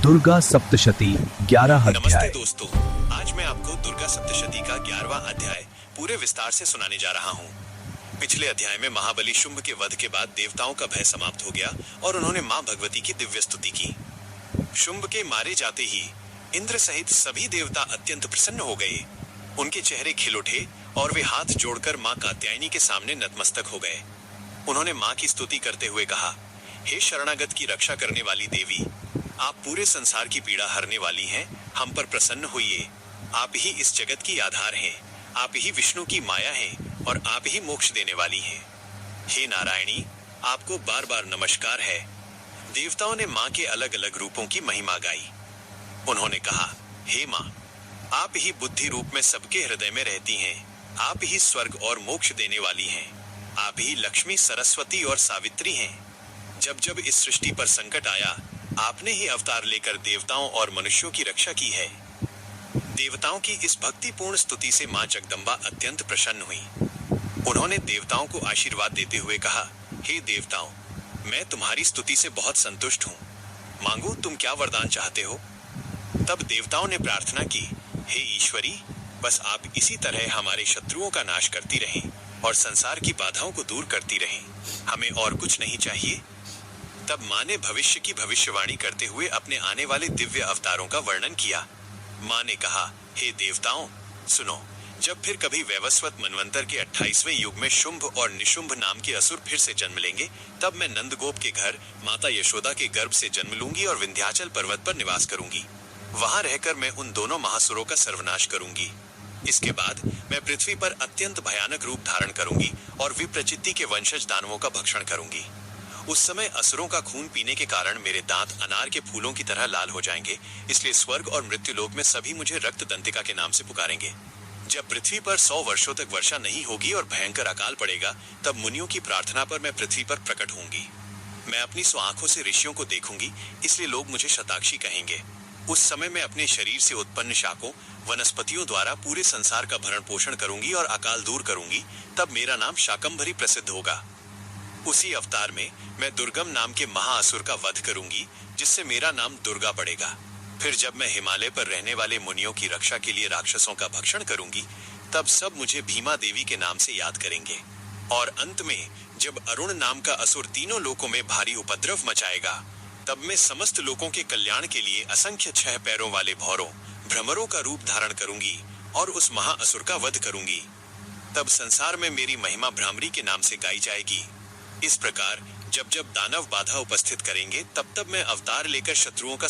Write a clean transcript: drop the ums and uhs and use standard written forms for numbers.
दुर्गा सप्तशती 11 नमस्ते अध्याय। दोस्तों, आज मैं आपको दुर्गा सप्तशती का 11वां अध्याय पूरे विस्तार से सुनाने जा रहा हूँ। पिछले अध्याय में महाबली शुंभ के वध के बाद देवताओं का भय समाप्त हो गया और उन्होंने मां भगवती की दिव्य स्तुति की। शुंभ के मारे जाते ही इंद्र सहित सभी देवता अत्यंत प्रसन्न हो गए। उनके चेहरे खिल उठे और वे हाथ जोड़कर मां कात्यायनी के सामने नतमस्तक हो गए। उन्होंने मां की स्तुति करते हुए कहा, हे शरणागत की रक्षा करने वाली देवी, आप पूरे संसार की पीड़ा हरने वाली हैं, हम पर प्रसन्न होइए। आप ही इस जगत की आधार हैं, आप ही विष्णु की माया हैं और आप ही मोक्ष देने वाली हैं। हे नारायणी, आपको बार बार नमस्कार है। देवताओं ने मां के अलग अलग रूपों की महिमा गाई। उन्होंने कहा, हे मां, आप ही बुद्धि रूप में सबके हृदय में रहती हैं, आप ही स्वर्ग और मोक्ष देने वाली हैं, आप ही लक्ष्मी, सरस्वती और सावित्री हैं। जब जब इस सृष्टि पर संकट आया, आपने ही अवतार लेकर देवताओं और मनुष्यों की रक्षा की है। देवताओं की इस भक्तिपूर्ण स्तुति से मां जगदम्बा अत्यंत प्रसन्न हुई। उन्होंने देवताओं को आशीर्वाद देते हुए कहा, हे देवताओं, मैं तुम्हारी स्तुति से बहुत संतुष्ट हूँ। मांगो, तुम क्या वरदान चाहते हो? तब देवताओं ने प्रार्थना की, हे ईश्वरी, बस आप इसी तरह हमारे शत्रुओं का नाश करती रहें और संसार की बाधाओं को दूर करती रहें, हमें और कुछ नहीं चाहिए। तब मां ने भविष्य की भविष्यवाणी करते हुए अपने आने वाले दिव्य अवतारों का वर्णन किया। मां ने कहा, हे देवताओं, सुनो, जब फिर कभी वैवस्वत मनवंतर के 28वें युग में शुंभ और निशुंभ नाम के असुर फिर से जन्म लेंगे, तब मैं नंदगोप के घर माता यशोदा के गर्भ से जन्म लूंगी और विंध्याचल पर्वत पर निवास करूंगी। वहां रहकर मैं उन दोनों महासुरों का सर्वनाश करूंगी। इसके बाद मैं पृथ्वी पर अत्यंत भयानक रूप धारण करूंगी और विप्रचित्ति के वंशज दानवों का भक्षण करूंगी। उस समय असुरों का खून पीने के कारण मेरे दांत अनार के फूलों की तरह लाल हो जाएंगे, इसलिए स्वर्ग और मृत्युलोक में सभी मुझे रक्त दंतिका के नाम से पुकारेंगे। जब पृथ्वी पर 100 वर्षों तक वर्षा नहीं होगी और भयंकर अकाल पड़ेगा, तब मुनियों की प्रार्थना पर मैं पृथ्वी पर प्रकट होंगी। मैं अपनी आंखों से ऋषियों को देखूंगी, इसलिए लोग मुझे शताक्षी कहेंगे। उस समय मैं अपने शरीर से उत्पन्न शाकों, वनस्पतियों द्वारा पूरे संसार का भरण पोषण करूंगी और अकाल दूर करूंगी। तब मेरा नाम शाकंभरी प्रसिद्ध होगा। उसी अवतार में मैं दुर्गम नाम के महाअसुर का वध करूंगी, जिससे मेरा नाम दुर्गा पड़ेगा। फिर जब मैं हिमालय पर रहने वाले मुनियों की रक्षा के लिए राक्षसों का भक्षण करूंगी, तब सब मुझे भीमा देवी के नाम से याद करेंगे। और अंत में जब अरुण नाम का असुर तीनों लोकों में भारी उपद्रव मचाएगा, तब मैं समस्त लोगों के कल्याण के लिए असंख्य 6 पैरों वाले भौरों, भ्रमरों का रूप धारण करूंगी और उस महाअसुर का वध करूंगी। तब संसार में मेरी महिमा भ्रामरी के नाम से गाई जाएगी। इस प्रकार जब जब दानव बाधा उपस्थित करेंगे, तब तब मैं अवतार लेकर शत्रुओं का